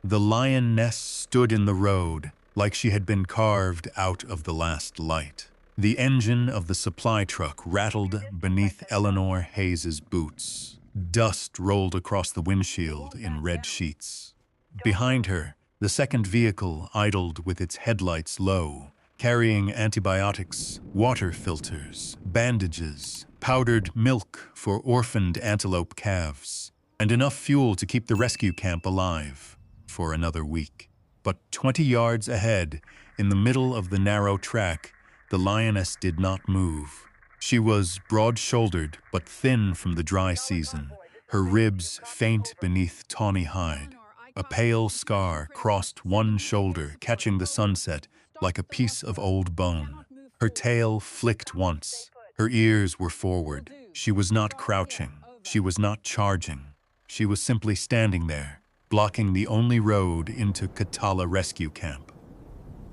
The Lioness stood in the road like she had been carved out of the last light. The engine of the supply truck rattled beneath Eleanor Hayes's boots. Dust rolled across the windshield in red sheets. Behind her, the second vehicle idled with its headlights low, carrying antibiotics, water filters, bandages, powdered milk for orphaned antelope calves, and enough fuel to keep the rescue camp alive for another week. But 20 yards ahead, in the middle of the narrow track, the Lioness did not move. She was broad-shouldered but thin from the dry season, her ribs faint beneath tawny hide. A pale scar crossed one shoulder, catching the sunset like a piece of old bone. Her tail flicked once. Her ears were forward. She was not crouching. She was not charging. She was simply standing there, blocking the only road into Katala Rescue Camp.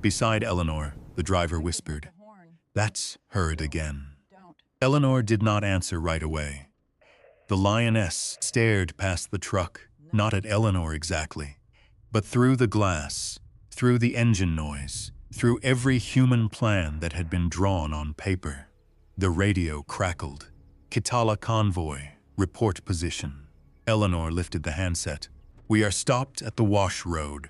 Beside Eleanor, the driver whispered, "That's heard again." Eleanor did not answer right away. The Lioness stared past the truck, not at Eleanor exactly, but through the glass, through the engine noise, through every human plan that had been drawn on paper. The radio crackled. "Katala convoy, report position." Eleanor lifted the handset. "We are stopped at the wash road."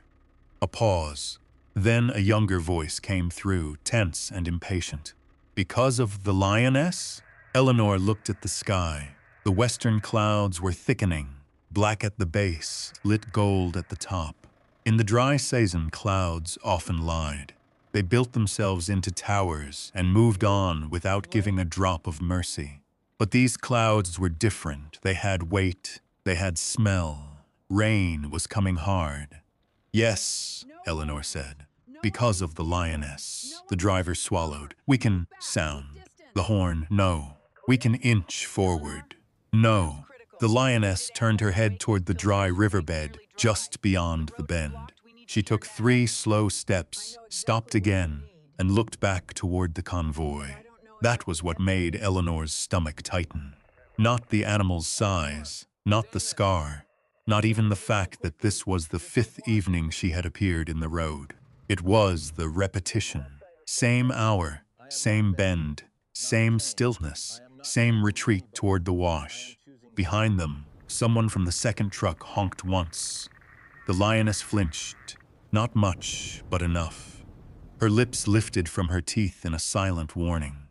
A pause. Then a younger voice came through, tense and impatient. "Because of the Lioness?" Eleanor looked at the sky. The western clouds were thickening, black at the base, lit gold at the top. In the dry season, clouds often lied. They built themselves into towers and moved on without giving a drop of mercy. But these clouds were different. They had weight. They had smell. Rain was coming hard. "Yes," Eleanor said, "because of the Lioness." The driver swallowed. "We can sound." The horn, "No." "We can inch forward." "No." The Lioness turned her head toward the dry riverbed just beyond the bend. She took 3 slow steps, stopped again, and looked back toward the convoy. That was what made Eleanor's stomach tighten. Not the animal's size, not the scar, not even the fact that this was the 5th evening she had appeared in the road. It was the repetition. Same hour, same bend, same stillness, same retreat toward the wash. Behind them, someone from the second truck honked once. The Lioness flinched. Not much, but enough. Her lips lifted from her teeth in a silent warning.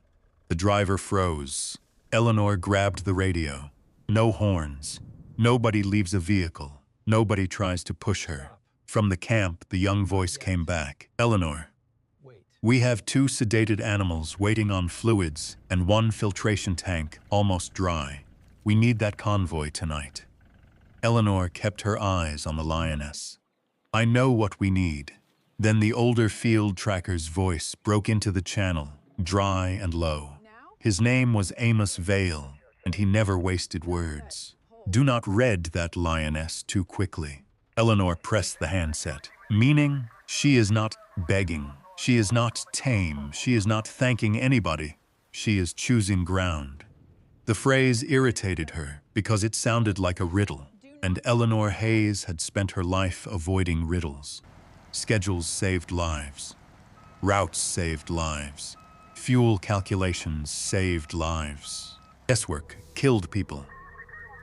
The driver froze. Eleanor grabbed the radio. No horns. Nobody leaves a vehicle. Nobody tries to push her. From the camp, the young voice came back. "Eleanor, we have 2 sedated animals waiting on fluids and 1 filtration tank almost dry. We need that convoy tonight." Eleanor kept her eyes on the Lioness. "I know what we need." Then the older field tracker's voice broke into the channel, dry and low. His name was Amos Vale, and he never wasted words. "Do not read that Lioness too quickly." Eleanor pressed the handset. "Meaning, she is not begging. She is not tame. She is not thanking anybody. She is choosing ground." The phrase irritated her because it sounded like a riddle, and Eleanor Hayes had spent her life avoiding riddles. Schedules saved lives. Routes saved lives. Fuel calculations saved lives. Guesswork killed people.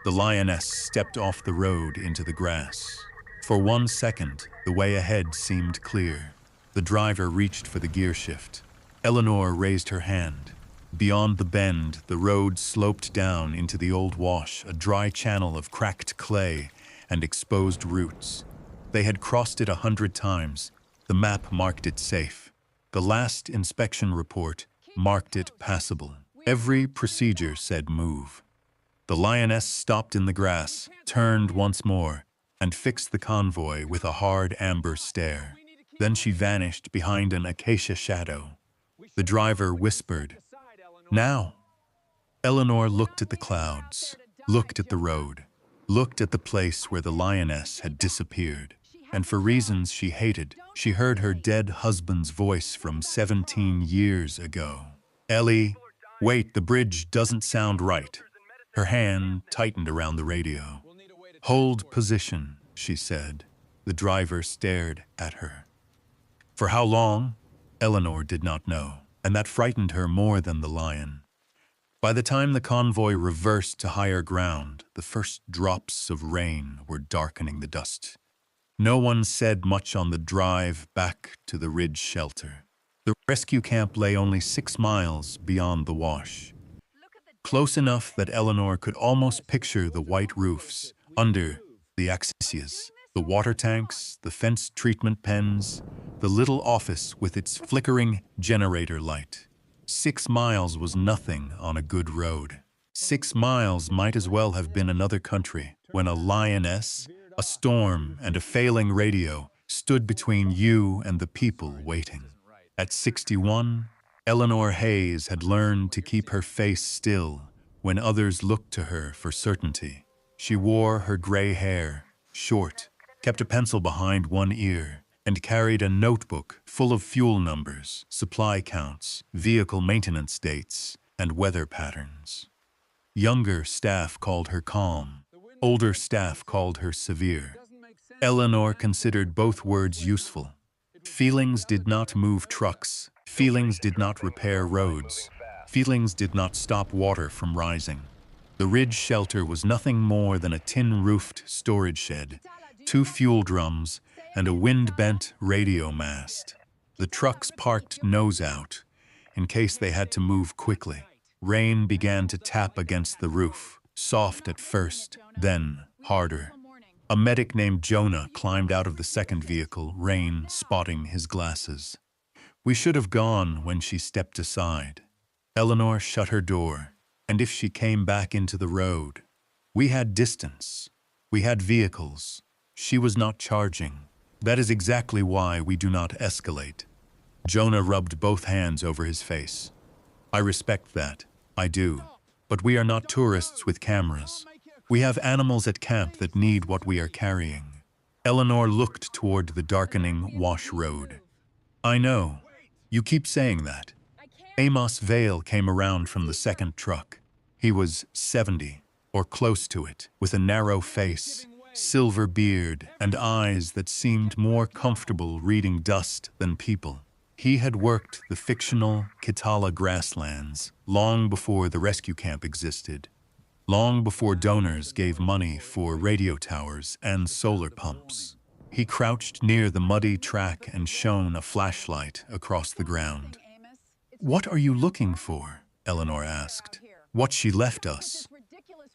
The Lioness stepped off the road into the grass. For 1 second, the way ahead seemed clear. The driver reached for the gear shift. Eleanor raised her hand. Beyond the bend, the road sloped down into the old wash, a dry channel of cracked clay and exposed roots. They had crossed it 100 times. The map marked it safe. The last inspection report marked it passable. Every procedure said move. The Lioness stopped in the grass, turned once more, and fixed the convoy with a hard amber stare. Then she vanished behind an acacia shadow. The driver whispered, "Now." Eleanor looked at the clouds, looked at the road, looked at the place where the Lioness had disappeared. And for reasons she hated, she heard her dead husband's voice from 17 years ago. "Ellie, wait, the bridge doesn't sound right." Her hand tightened around the radio. "Hold position," she said. The driver stared at her. For how long? Eleanor did not know, and that frightened her more than the lion. By the time the convoy reversed to higher ground, the first drops of rain were darkening the dust. No one said much on the drive back to the ridge shelter. The rescue camp lay only 6 miles beyond the wash, close enough that Eleanor could almost picture the white roofs under the acacias, the water tanks, the fenced treatment pens, the little office with its flickering generator light. 6 miles was nothing on a good road. 6 miles might as well have been another country when a lioness, a storm, and a failing radio stood between you and the people waiting. At 61, Eleanor Hayes had learned to keep her face still when others looked to her for certainty. She wore her gray hair, short, kept a pencil behind one ear, and carried a notebook full of fuel numbers, supply counts, vehicle maintenance dates, and weather patterns. Younger staff called her calm. Older staff called her severe. Eleanor considered both words useful. Feelings did not move trucks. Feelings did not repair roads. Feelings did not stop water from rising. The ridge shelter was nothing more than a tin-roofed storage shed, 2 fuel drums, and a wind-bent radio mast. The trucks parked nose out, in case they had to move quickly. Rain began to tap against the roof, soft at first, then harder. A medic named Jonah climbed out of the second vehicle, rain spotting his glasses. We should have gone when she stepped aside. Eleanor shut her door, and if she came back into the road, we had distance. We had vehicles. She was not charging. That is exactly why we do not escalate. Jonah rubbed both hands over his face. I respect that. I do. But we are not tourists with cameras. We have animals at camp that need what we are carrying. Eleanor looked toward the darkening wash road. I know. You keep saying that. Amos Vale came around from the second truck. He was 70, or close to it, with a narrow face, silver beard, and eyes that seemed more comfortable reading dust than people. He had worked the fictional Kitala grasslands long before the rescue camp existed, long before donors gave money for radio towers and solar pumps. He crouched near the muddy track and shone a flashlight across the ground. What are you looking for? Eleanor asked. What she left us.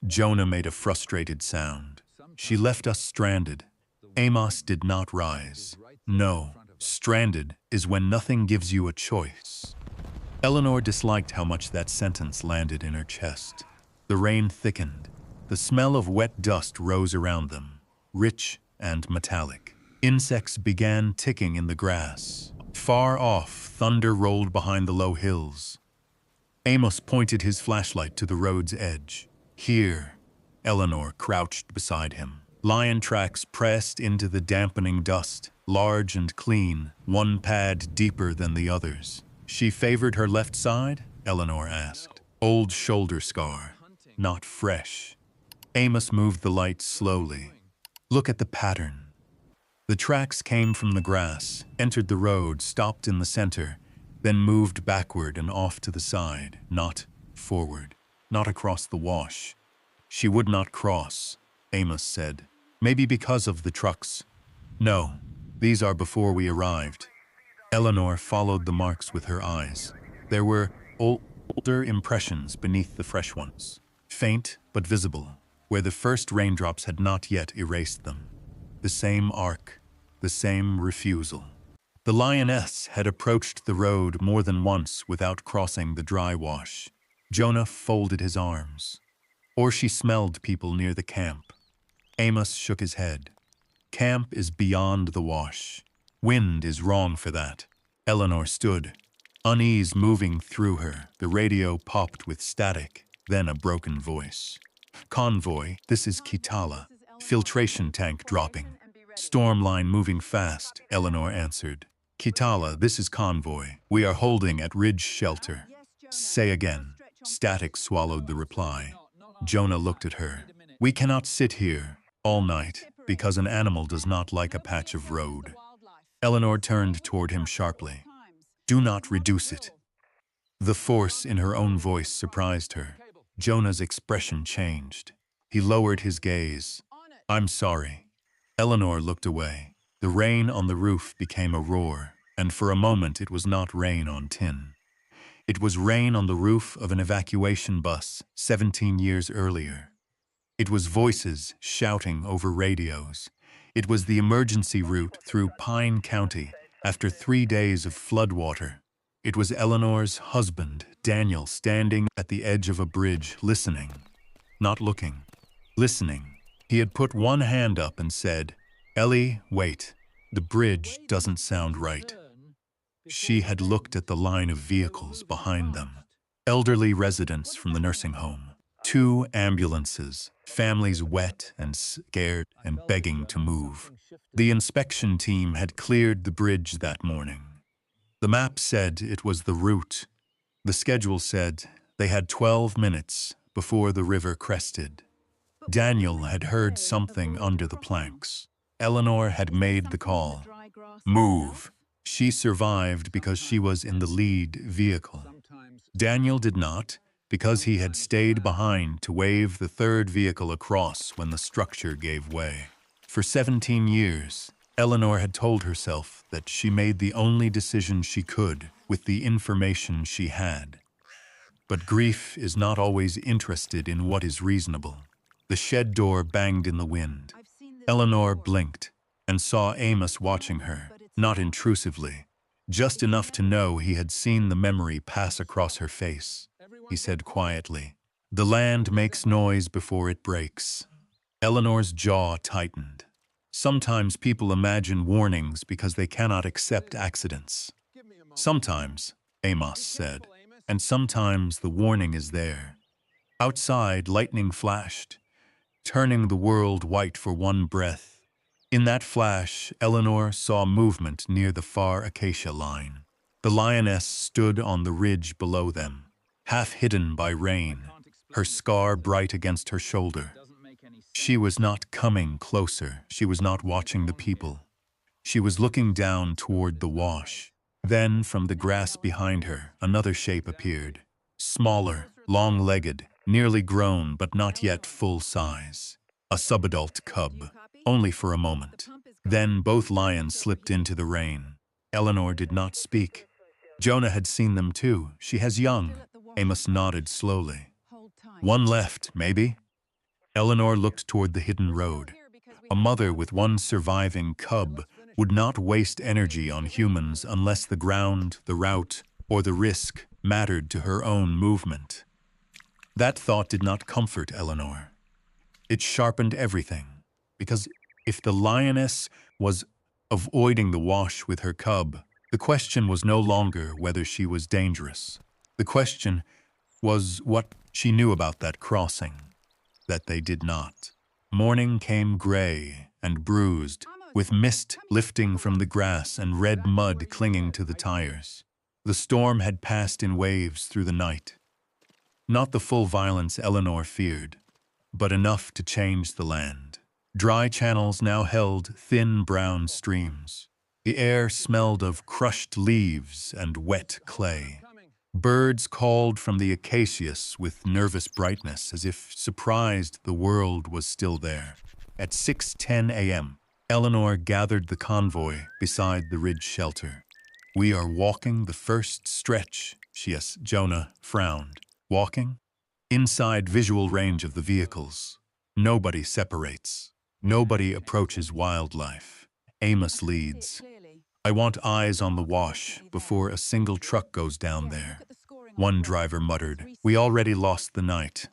Jonah made a frustrated sound. She left us stranded. Amos did not rise. No, stranded is when nothing gives you a choice. Eleanor disliked how much that sentence landed in her chest. The rain thickened. The smell of wet dust rose around them, rich and metallic. Insects began ticking in the grass. Far off, thunder rolled behind the low hills. Amos pointed his flashlight to the road's edge. Here, Eleanor crouched beside him. Lion tracks pressed into the dampening dust, large and clean, one pad deeper than the others. She favored her left side? Eleanor asked. Old shoulder scar, not fresh. Amos moved the light slowly. Look at the pattern. The tracks came from the grass, entered the road, stopped in the center, then moved backward and off to the side, not forward, not across the wash. She would not cross, Amos said. Maybe because of the trucks. No, these are before we arrived. Eleanor followed the marks with her eyes. There were older impressions beneath the fresh ones, faint but visible, where the first raindrops had not yet erased them. The same arc, the same refusal. The Lioness had approached the road more than once without crossing the dry wash. Jonah folded his arms. Or she smelled people near the camp. Amos shook his head. Camp is beyond the wash. Wind is wrong for that. Eleanor stood, unease moving through her. The radio popped with static, then a broken voice. Convoy, this is Kitala. Filtration tank dropping. Storm line moving fast, Eleanor answered. Kitala, this is Convoy. We are holding at Ridge Shelter. Say again. Static swallowed the reply. Jonah looked at her. We cannot sit here all night. because an animal does not like a patch of road. Eleanor turned toward him sharply. Do not reduce it. The force in her own voice surprised her. Jonah's expression changed. He lowered his gaze. I'm sorry. Eleanor looked away. The rain on the roof became a roar, and for a moment it was not rain on tin. It was rain on the roof of an evacuation bus 17 years earlier. It was voices shouting over radios. It was the emergency route through Pine County after 3 days of floodwater. It was Eleanor's husband, Daniel, standing at the edge of a bridge, listening. Not looking. Listening. He had put one hand up and said, Ellie, wait. The bridge doesn't sound right. She had looked at the line of vehicles behind them. Elderly residents from the nursing home. 2 ambulances, families wet and scared and begging to move. The inspection team had cleared the bridge that morning. The map said it was the route. The schedule said they had 12 minutes before the river crested. Daniel had heard something under the planks. Eleanor had made the call. Move. She survived because she was in the lead vehicle. Daniel did not, because he had stayed behind to wave the third vehicle across when the structure gave way. For 17 years, Eleanor had told herself that she made the only decision she could with the information she had. But grief is not always interested in what is reasonable. The shed door banged in the wind. Eleanor blinked and saw Amos watching her, not intrusively, just enough to know he had seen the memory pass across her face. He said quietly, "The land makes noise before it breaks." Eleanor's jaw tightened. Sometimes people imagine warnings because they cannot accept accidents. Sometimes, Amos said, and sometimes the warning is there. Outside, lightning flashed, turning the world white for one breath. In that flash, Eleanor saw movement near the far acacia line. The Lioness stood on the ridge below them, half hidden by rain, her scar bright against her shoulder. She was not coming closer. She was not watching the people. She was looking down toward the wash. Then, from the grass behind her, another shape appeared. Smaller, long-legged, nearly grown but not yet full size. A subadult cub, only for a moment. Then both lions slipped into the rain. Eleanor did not speak. Jonah had seen them too. She has young. Amos nodded slowly. One left, maybe? Eleanor looked toward the hidden road. A mother with one surviving cub would not waste energy on humans unless the ground, the route, or the risk mattered to her own movement. That thought did not comfort Eleanor. It sharpened everything, because if the Lioness was avoiding the wash with her cub, the question was no longer whether she was dangerous. The question was what she knew about that crossing. That they did not. Morning came gray and bruised, with mist lifting from the grass and red mud clinging to the tires. The storm had passed in waves through the night. Not the full violence Eleanor feared, but enough to change the land. Dry channels now held thin brown streams. The air smelled of crushed leaves and wet clay. Birds called from the acacias with nervous brightness, as if surprised the world was still there. At 6:10 a.m., Eleanor gathered the convoy beside the ridge shelter. We are walking the first stretch, Jonah frowned. Walking? Inside visual range of the vehicles. Nobody separates. Nobody approaches wildlife. Amos leads. I want eyes on the wash before a single truck goes down there. One driver muttered, we already lost the night.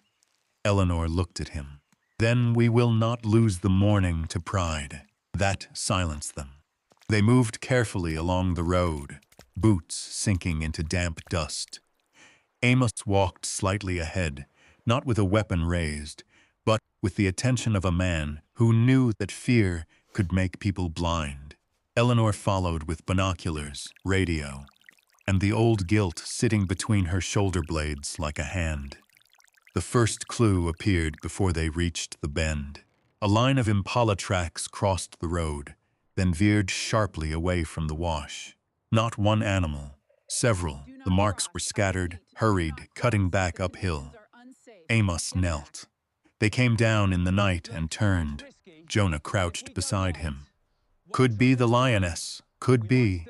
Eleanor looked at him. Then we will not lose the morning to pride. That silenced them. They moved carefully along the road, boots sinking into damp dust. Amos walked slightly ahead, not with a weapon raised, but with the attention of a man who knew that fear could make people blind. Eleanor followed with binoculars, radio, and the old guilt sitting between her shoulder blades like a hand. The first clue appeared before they reached the bend. A line of impala tracks crossed the road, then veered sharply away from the wash. Not one animal, several. The marks were scattered, hurried, cutting back uphill. Amos knelt. They came down in the night and turned. Jonah crouched beside him. Could be the Lioness, could be.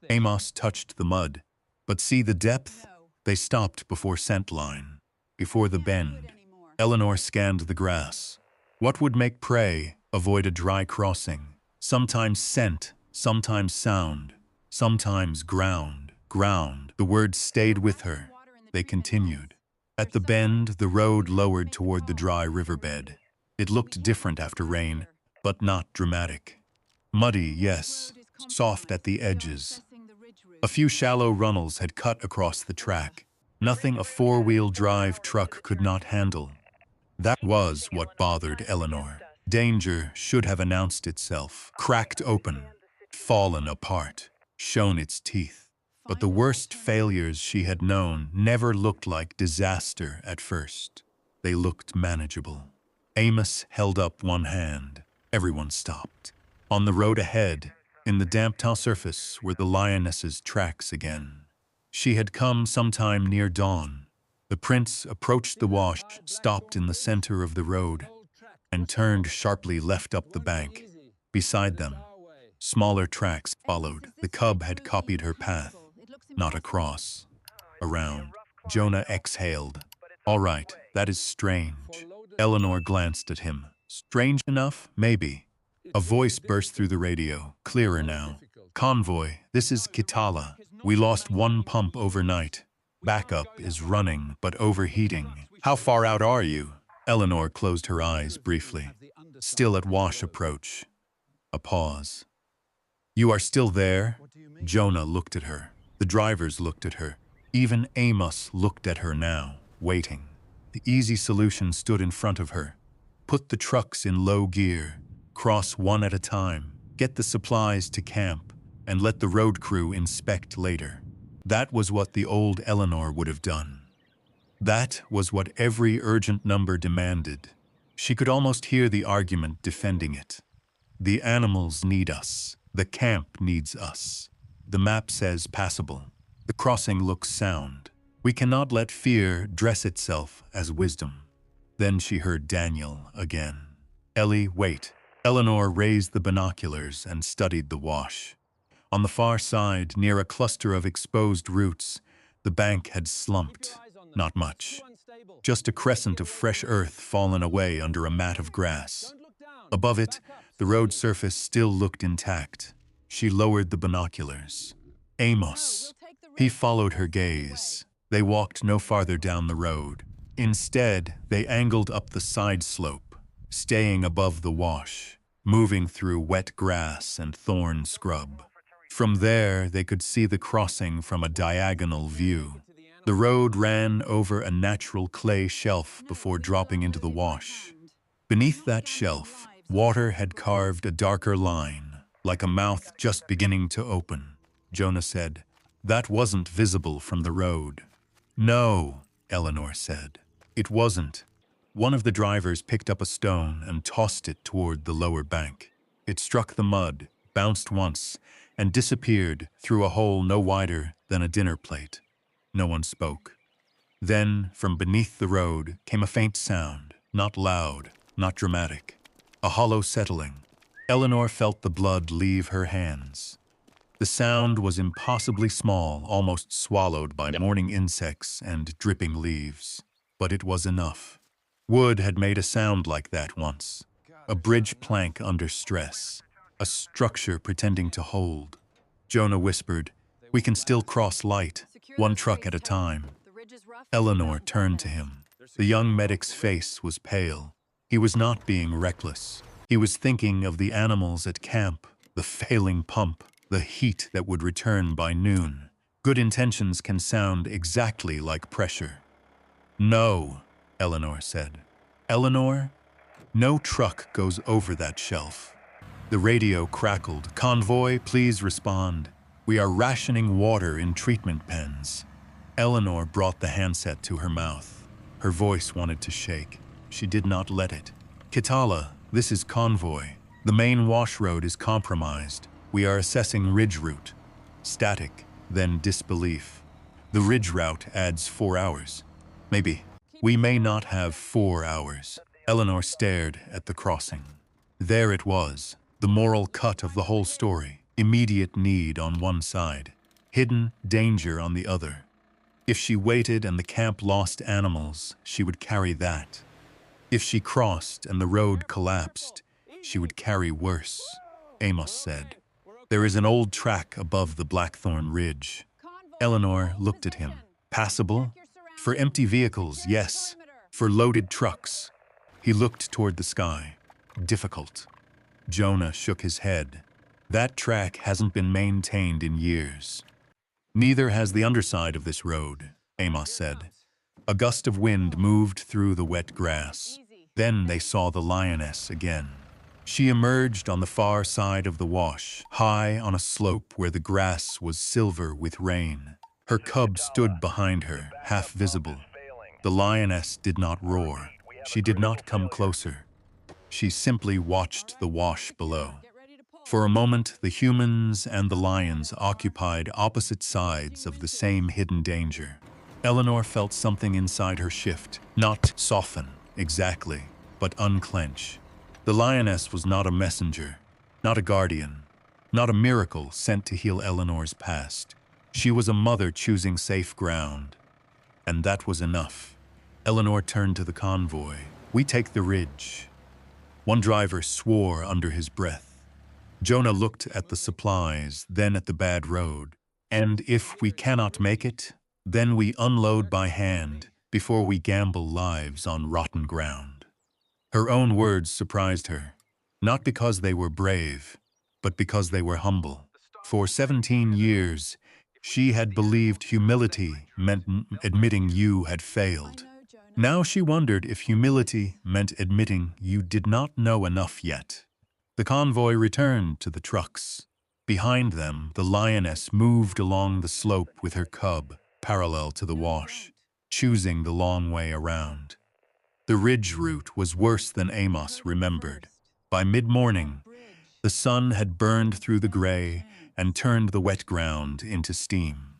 Amos touched the mud. But see the depth? They stopped before scent line, before the bend. Eleanor scanned the grass. What would make prey avoid a dry crossing? Sometimes scent, sometimes sound, sometimes ground. Ground. The words stayed with her. They continued. At the bend, the road lowered toward the dry riverbed. It looked different after rain, but not dramatic. Muddy, yes, soft at the edges. A few shallow runnels had cut across the track, nothing a four-wheel drive truck could not handle. That was what bothered Eleanor. Danger should have announced itself, cracked open, fallen apart, shown its teeth. But the worst failures she had known never looked like disaster at first. They looked manageable. Amos held up one hand. Everyone stopped. On the road ahead, in the damp tar surface, were the Lioness's tracks again. She had come sometime near dawn. The prince approached the wash, stopped in the center of the road, and turned sharply left up the bank. Beside them, smaller tracks followed. The cub had copied her path. Not across. Around. Jonah exhaled. All right, that is strange. Eleanor glanced at him. Strange enough? Maybe. A voice burst through the radio, clearer now. Convoy, this is Kitala. We lost one pump overnight. Backup is running, but overheating. How far out are you? Eleanor closed her eyes briefly. Still at wash approach. A pause. You are still there? Jonah looked at her. The drivers looked at her. Even Amos looked at her now, waiting. The easy solution stood in front of her. Put the trucks in low gear. Cross one at a time. Get the supplies to camp. And let the road crew inspect later. That was what the old Eleanor would have done. That was what every urgent number demanded. She could almost hear the argument defending it. The animals need us. The camp needs us. The map says passable. The crossing looks sound. We cannot let fear dress itself as wisdom. Then she heard Daniel again. Ellie, wait. Eleanor raised the binoculars and studied the wash. On the far side, near a cluster of exposed roots, the bank had slumped. Not much. Just a crescent of fresh earth fallen away under a mat of grass. Above it, the road surface still looked intact. She lowered the binoculars. Amos. He followed her gaze. They walked no farther down the road. Instead, they angled up the side slope, staying above the wash, moving through wet grass and thorn scrub. From there, they could see the crossing from a diagonal view. The road ran over a natural clay shelf before dropping into the wash. Beneath that shelf, water had carved a darker line, like a mouth just beginning to open. Jonah said, "That wasn't visible from the road." "No," Eleanor said. "It wasn't." One of the drivers picked up a stone and tossed it toward the lower bank. It struck the mud, bounced once, and disappeared through a hole no wider than a dinner plate. No one spoke. Then, from beneath the road, came a faint sound, not loud, not dramatic. A hollow settling. Eleanor felt the blood leave her hands. The sound was impossibly small, almost swallowed by morning insects and dripping leaves. But it was enough. Wood had made a sound like that once. A bridge plank under stress. A structure pretending to hold. Jonah whispered, "We can still cross light, one truck at a time." Eleanor turned to him. The young medic's face was pale. He was not being reckless. He was thinking of the animals at camp, the failing pump, the heat that would return by noon. Good intentions can sound exactly like pressure. "No," Eleanor said. "Eleanor, no truck goes over that shelf." The radio crackled. "Convoy, please respond. We are rationing water in treatment pens." Eleanor brought the handset to her mouth. Her voice wanted to shake. She did not let it. "Kitala, This is Convoy. The main wash road is compromised. We are assessing ridge route. Static, then disbelief. The ridge route adds 4 hours. Maybe. We may not have 4 hours. Eleanor stared at the crossing. There it was, the moral cut of the whole story. Immediate need on one side, hidden danger on the other. If she waited and the camp lost animals, she would carry that. If she crossed and the road collapsed, she would carry worse, Amos said. There is an old track above the Blackthorn Ridge. Eleanor looked at him. Passable? For empty vehicles, yes. For loaded trucks. He looked toward the sky. Difficult. Jonah shook his head. That track hasn't been maintained in years. Neither has the underside of this road, Amos said. A gust of wind moved through the wet grass. Then they saw the Lioness again. She emerged on the far side of the wash, high on a slope where the grass was silver with rain. Her cub stood behind her, half visible. The Lioness did not roar. She did not come closer. She simply watched the wash below. For a moment, the humans and the lions occupied opposite sides of the same hidden danger. Eleanor felt something inside her shift, not soften, exactly, but unclench. The Lioness was not a messenger, not a guardian, not a miracle sent to heal Eleanor's past. She was a mother choosing safe ground. And that was enough. Eleanor turned to the convoy. We take the ridge. One driver swore under his breath. Jonah looked at the supplies, then at the bad road. And if we cannot make it, then we unload by hand before we gamble lives on rotten ground. Her own words surprised her, not because they were brave, but because they were humble. For 17 years, she had believed humility meant admitting you had failed. Now she wondered if humility meant admitting you did not know enough yet. The convoy returned to the trucks. Behind them, the Lioness moved along the slope with her cub, parallel to the wash, choosing the long way around. The ridge route was worse than Amos remembered. By mid-morning, the sun had burned through the gray and turned the wet ground into steam.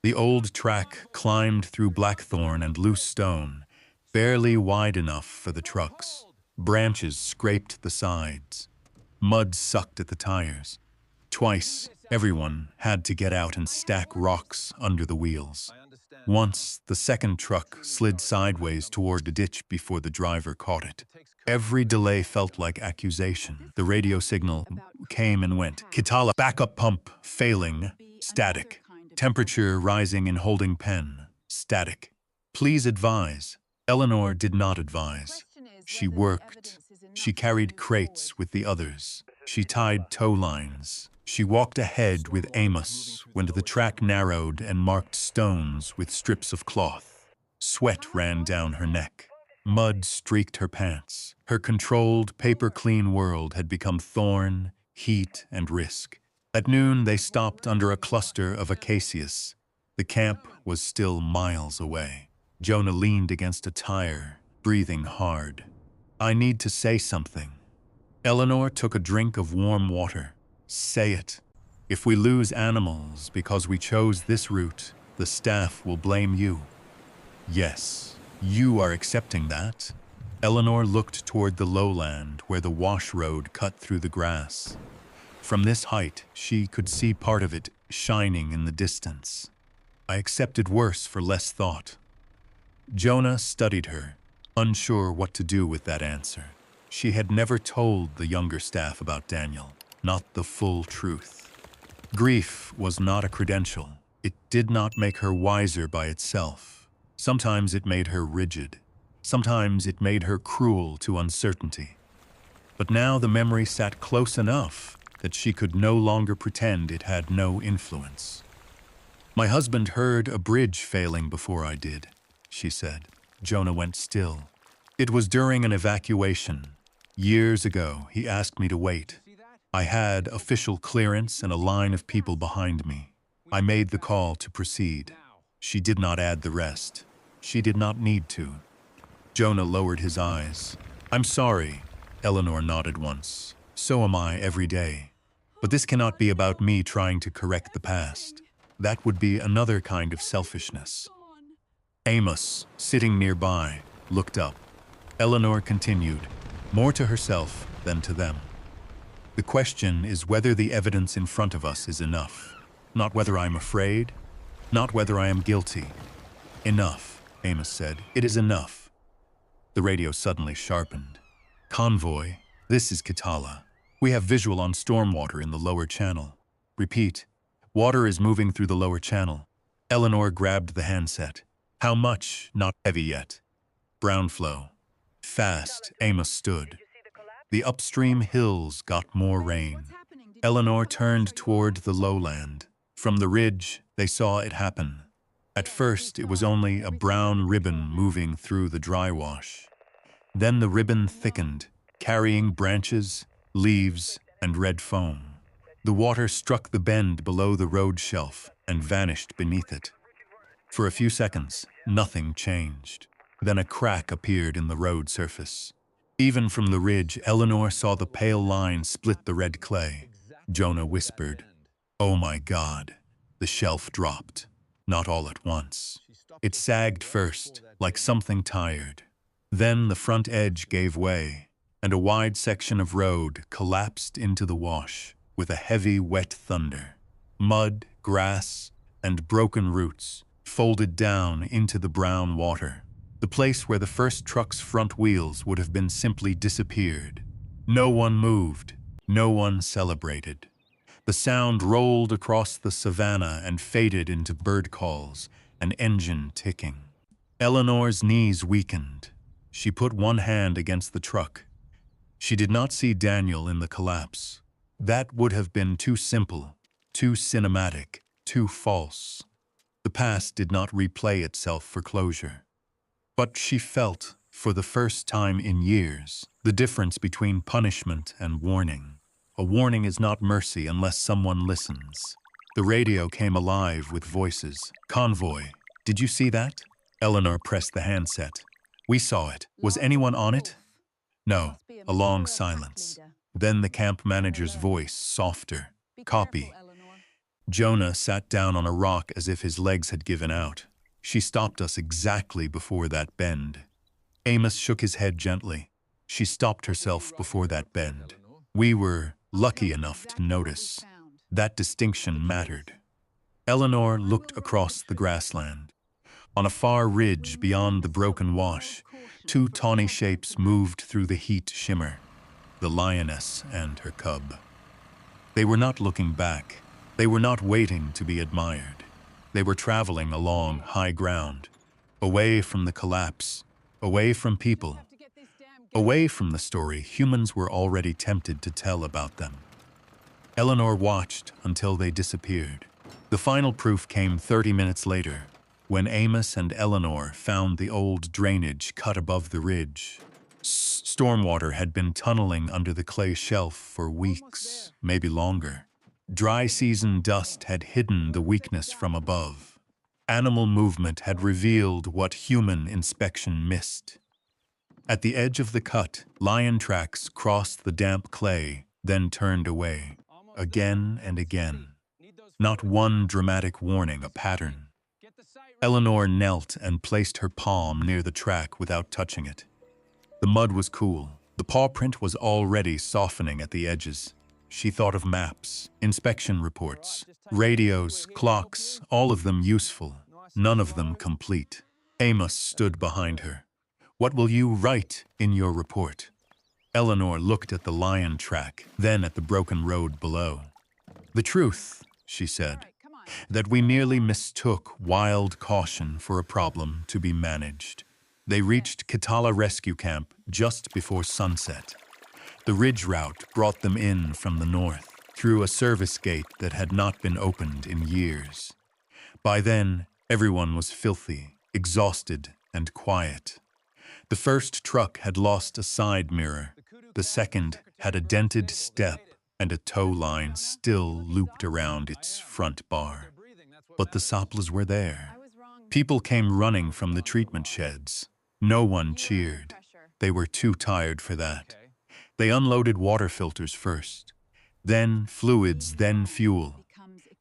The old track climbed through blackthorn and loose stone, barely wide enough for the trucks. Branches scraped the sides. Mud sucked at the tires. Twice, everyone had to get out and stack rocks under the wheels. Once, the second truck slid sideways toward a ditch before the driver caught it. Every delay felt like accusation. The radio signal came and went. Kitala, backup pump, failing, static. Temperature rising in holding pen, static. Please advise. Eleanor did not advise. She worked. She carried crates with the others. She tied tow lines. She walked ahead with Amos when the track narrowed and marked stones with strips of cloth. Sweat ran down her neck. Mud streaked her pants. Her controlled, paper-clean world had become thorn, heat, and risk. At noon, they stopped under a cluster of acacias. The camp was still miles away. Jonah leaned against a tire, breathing hard. I need to say something. Eleanor took a drink of warm water. Say it. If we lose animals because we chose this route, the staff will blame you. Yes, you are accepting that. Eleanor looked toward the lowland where the wash road cut through the grass. From this height, she could see part of it shining in the distance. I accepted worse for less thought. Jonah studied her, unsure what to do with that answer. She had never told the younger staff about Daniel, not the full truth. Grief was not a credential. It did not make her wiser by itself. Sometimes it made her rigid. Sometimes it made her cruel to uncertainty. But now the memory sat close enough that she could no longer pretend it had no influence. My husband heard a bridge failing before I did, she said. Jonah went still. It was during an evacuation. Years ago, he asked me to wait. I had official clearance and a line of people behind me. I made the call to proceed. She did not add the rest. She did not need to. Jonah lowered his eyes. I'm sorry, Eleanor nodded once. So am I every day. But this cannot be about me trying to correct the past. That would be another kind of selfishness. Amos, sitting nearby, looked up. Eleanor continued, more to herself than to them. The question is whether the evidence in front of us is enough. Not whether I'm afraid, not whether I am guilty. Enough, Amos said. It is enough. The radio suddenly sharpened. Convoy, this is Kitala. We have visual on stormwater in the lower channel. Repeat, water is moving through the lower channel. Eleanor grabbed the handset. How much? Not heavy yet. Brown flow. Fast, Amos stood. The upstream hills got more rain. Eleanor turned toward the lowland. From the ridge, they saw it happen. At first, it was only a brown ribbon moving through the dry wash. Then the ribbon thickened, carrying branches, leaves, and red foam. The water struck the bend below the road shelf and vanished beneath it. For a few seconds, nothing changed. Then a crack appeared in the road surface. Even from the ridge, Eleanor saw the pale line split the red clay. Jonah whispered, "Oh my God." The shelf dropped. Not all at once. It sagged first, like something tired. Then the front edge gave way, and a wide section of road collapsed into the wash with a heavy, wet thunder. Mud, grass, and broken roots folded down into the brown water. The place where the first truck's front wheels would have been simply disappeared. No one moved. No one celebrated. The sound rolled across the savanna and faded into bird calls, an engine ticking. Eleanor's knees weakened. She put one hand against the truck. She did not see Daniel in the collapse. That would have been too simple, too cinematic, too false. The past did not replay itself for closure. But she felt, for the first time in years, the difference between punishment and warning. A warning is not mercy unless someone listens. The radio came alive with voices. Convoy, did you see that? Eleanor pressed the handset. We saw it. Was anyone on it? No. A long silence. Then the camp manager's voice, softer. Copy. Jonah sat down on a rock as if his legs had given out. She stopped us exactly before that bend. Amos shook his head gently. She stopped herself before that bend. We were lucky enough to notice. That distinction mattered. Eleanor looked across the grassland. On a far ridge beyond the broken wash, two tawny shapes moved through the heat shimmer. The Lioness and her cub. They were not looking back. They were not waiting to be admired. They were traveling along high ground, away from the collapse, away from people, away from the story humans were already tempted to tell about them. Eleanor watched until they disappeared. The final proof came 30 minutes later, when Amos and Eleanor found the old drainage cut above the ridge. Stormwater had been tunneling under the clay shelf for weeks, maybe longer. Dry season dust had hidden the weakness from above. Animal movement had revealed what human inspection missed. At the edge of the cut, lion tracks crossed the damp clay, then turned away, again and again. Not one dramatic warning, a pattern. Eleanor knelt and placed her palm near the track without touching it. The mud was cool. The paw print was already softening at the edges. She thought of maps, inspection reports, radios, clocks, all of them useful, none of them complete. Amos stood behind her. What will you write in your report? Eleanor looked at the lion track, then at the broken road below. The truth, she said, that we merely mistook wild caution for a problem to be managed. They reached Kitala Rescue Camp just before sunset. The ridge route brought them in from the north, through a service gate that had not been opened in years. By then, everyone was filthy, exhausted, and quiet. The first truck had lost a side mirror. The second had a dented step and a tow line still looped around its front bar. But the Soplas were there. People came running from the treatment sheds. No one cheered. They were too tired for that. They unloaded water filters first, then fluids, then fuel.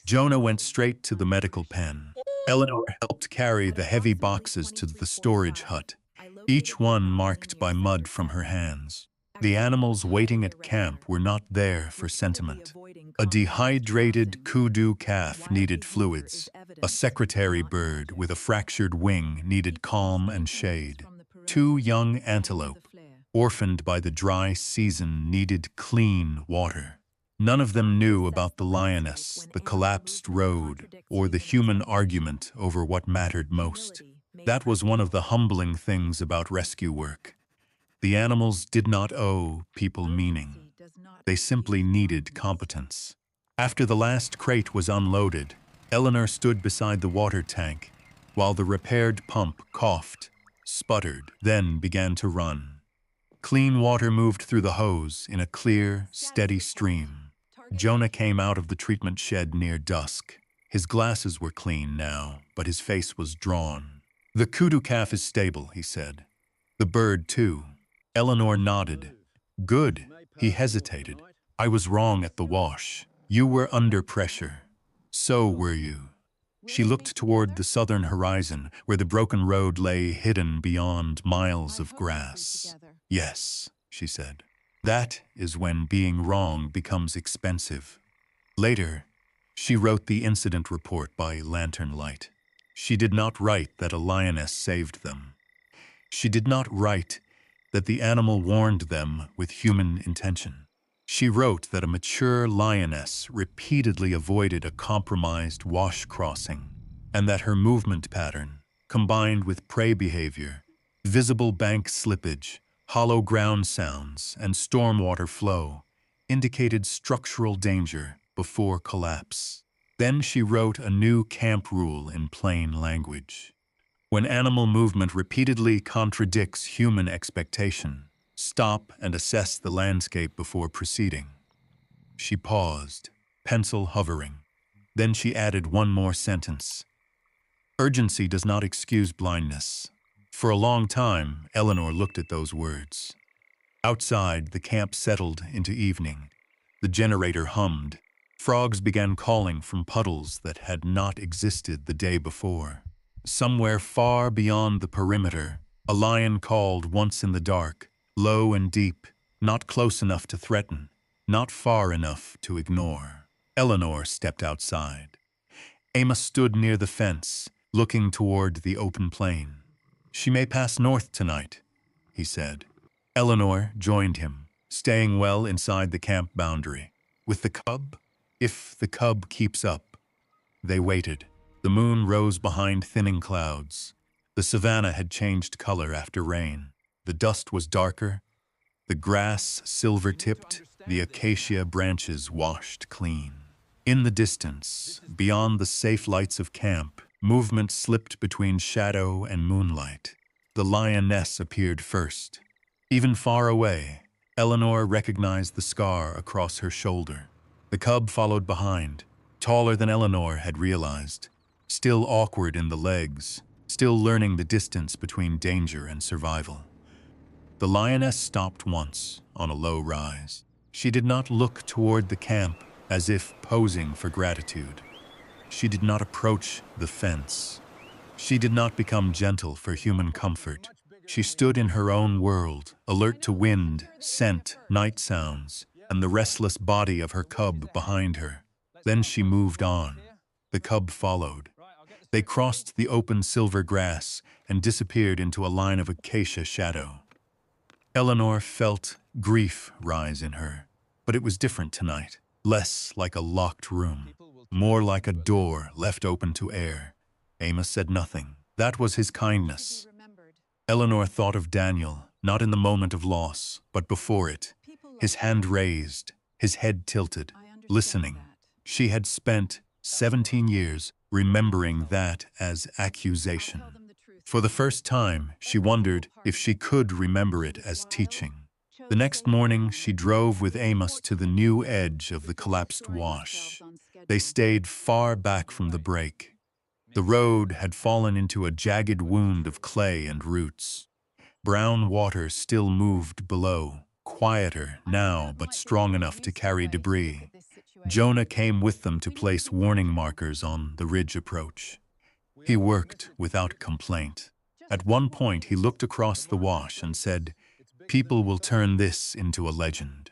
Jonah went straight to the medical pen. Eleanor helped carry the heavy boxes to the storage hut, each one marked by mud from her hands. The animals waiting at camp were not there for sentiment. A dehydrated kudu calf needed fluids. A secretary bird with a fractured wing needed calm and shade. Two young antelope, orphaned by the dry season, needed clean water. None of them knew about the lioness, the collapsed road, or the human argument over what mattered most. That was one of the humbling things about rescue work. The animals did not owe people meaning. They simply needed competence. After the last crate was unloaded, Eleanor stood beside the water tank while the repaired pump coughed, sputtered, then began to run. Clean water moved through the hose in a clear, steady stream. Jonah came out of the treatment shed near dusk. His glasses were clean now, but his face was drawn. "The kudu calf is stable," he said. "The bird, too." Eleanor nodded. "Good." He hesitated. "I was wrong at the wash. You were under pressure. So were you." She looked toward the southern horizon, where the broken road lay hidden beyond miles of grass. "Yes," she said. "That is when being wrong becomes expensive." Later, she wrote the incident report by lantern light. She did not write that a lioness saved them. She did not write that the animal warned them with human intention. She wrote that a mature lioness repeatedly avoided a compromised wash crossing, and that her movement pattern, combined with prey behavior, visible bank slippage, hollow ground sounds, and stormwater flow, indicated structural danger before collapse. Then she wrote a new camp rule in plain language. When animal movement repeatedly contradicts human expectation, stop and assess the landscape before proceeding. She paused, pencil hovering. Then she added one more sentence. "Urgency does not excuse blindness." For a long time, Eleanor looked at those words. Outside, the camp settled into evening. The generator hummed. Frogs began calling from puddles that had not existed the day before. Somewhere far beyond the perimeter, a lion called once in the dark, low and deep, not close enough to threaten, not far enough to ignore. Eleanor stepped outside. Amos stood near the fence, looking toward the open plain. "She may pass north tonight," he said. Eleanor joined him, staying well inside the camp boundary. "With the cub? If the cub keeps up." They waited. The moon rose behind thinning clouds. The savanna had changed color after rain. The dust was darker, the grass silver-tipped, the acacia branches washed clean. In the distance, beyond the safe lights of camp, movement slipped between shadow and moonlight. The lioness appeared first. Even far away, Eleanor recognized the scar across her shoulder. The cub followed behind, taller than Eleanor had realized, still awkward in the legs, still learning the distance between danger and survival. The lioness stopped once, on a low rise. She did not look toward the camp as if posing for gratitude. She did not approach the fence. She did not become gentle for human comfort. She stood in her own world, alert to wind, scent, night sounds, and the restless body of her cub behind her. Then she moved on. The cub followed. They crossed the open silver grass and disappeared into a line of acacia shadow. Eleanor felt grief rise in her, but it was different tonight. Less like a locked room, more like a door left open to air. Amos said nothing. That was his kindness. Eleanor thought of Daniel, not in the moment of loss, but before it. His hand raised, his head tilted, listening. She had spent 17 years remembering that as accusation. For the first time, she wondered if she could remember it as teaching. The next morning, she drove with Amos to the new edge of the collapsed wash. They stayed far back from the break. The road had fallen into a jagged wound of clay and roots. Brown water still moved below, quieter now but strong enough to carry debris. Jonah came with them to place warning markers on the ridge approach. He worked without complaint. At one point, he looked across the wash and said, "People will turn this into a legend."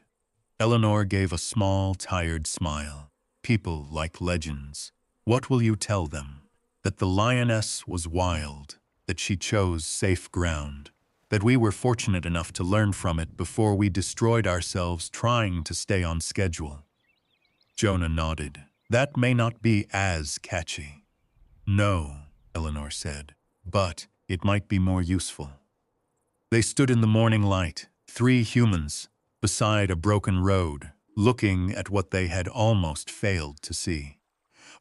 Eleanor gave a small, tired smile. People like legends. What will you tell them? That the Lioness was wild, that she chose safe ground, that we were fortunate enough to learn from it before we destroyed ourselves trying to stay on schedule. Jonah nodded. That may not be as catchy. No, Eleanor said, but it might be more useful. They stood in the morning light, 3 humans, beside a broken road, looking at what they had almost failed to see.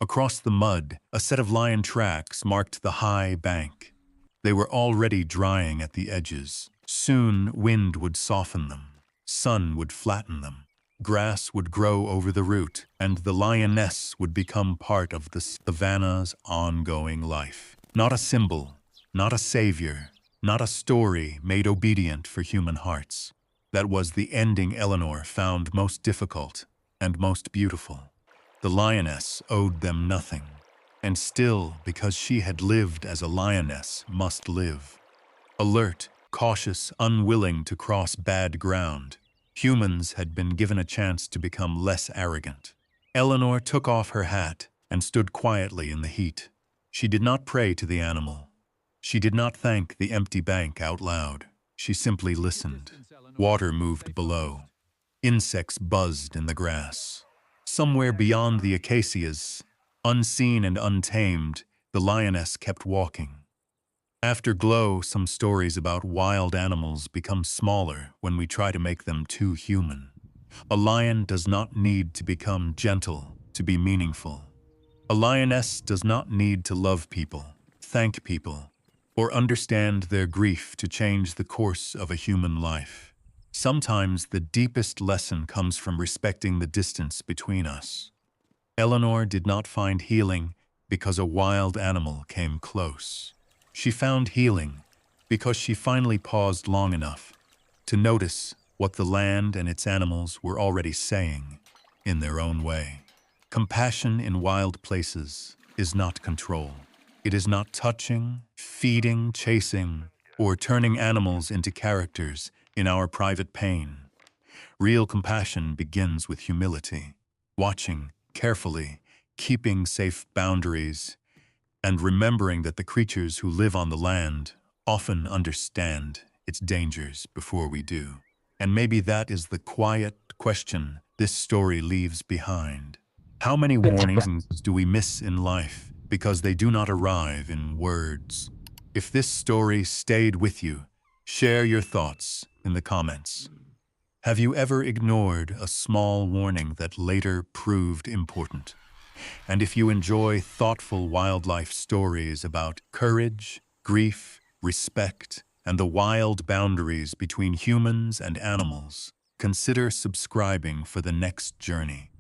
Across the mud, a set of lion tracks marked the high bank. They were already drying at the edges. Soon, wind would soften them. Sun would flatten them. Grass would grow over the root, and the lioness would become part of the Savanna's ongoing life. Not a symbol, not a savior, not a story made obedient for human hearts. That was the ending Eleanor found most difficult and most beautiful. The lioness owed them nothing, and still, because she had lived as a lioness, must live. Alert, cautious, unwilling to cross bad ground, humans had been given a chance to become less arrogant. Eleanor took off her hat and stood quietly in the heat. She did not pray to the animal. She did not thank the empty bank out loud. She simply listened. Water moved below. Insects buzzed in the grass. Somewhere beyond the acacias, unseen and untamed, the lioness kept walking. After Glow, some stories about wild animals become smaller when we try to make them too human. A lion does not need to become gentle to be meaningful. A lioness does not need to love people, thank people, or understand their grief to change the course of a human life. Sometimes the deepest lesson comes from respecting the distance between us. Eleanor did not find healing because a wild animal came close. She found healing because she finally paused long enough to notice what the land and its animals were already saying in their own way. Compassion in wild places is not control. It is not touching, feeding, chasing, or turning animals into characters in our private pain. Real compassion begins with humility, watching carefully, keeping safe boundaries, and remembering that the creatures who live on the land often understand its dangers before we do. And maybe that is the quiet question this story leaves behind. How many warnings do we miss in life because they do not arrive in words? If this story stayed with you, share your thoughts in the comments. Have you ever ignored a small warning that later proved important? And if you enjoy thoughtful wildlife stories about courage, grief, respect, and the wild boundaries between humans and animals, consider subscribing for the next journey.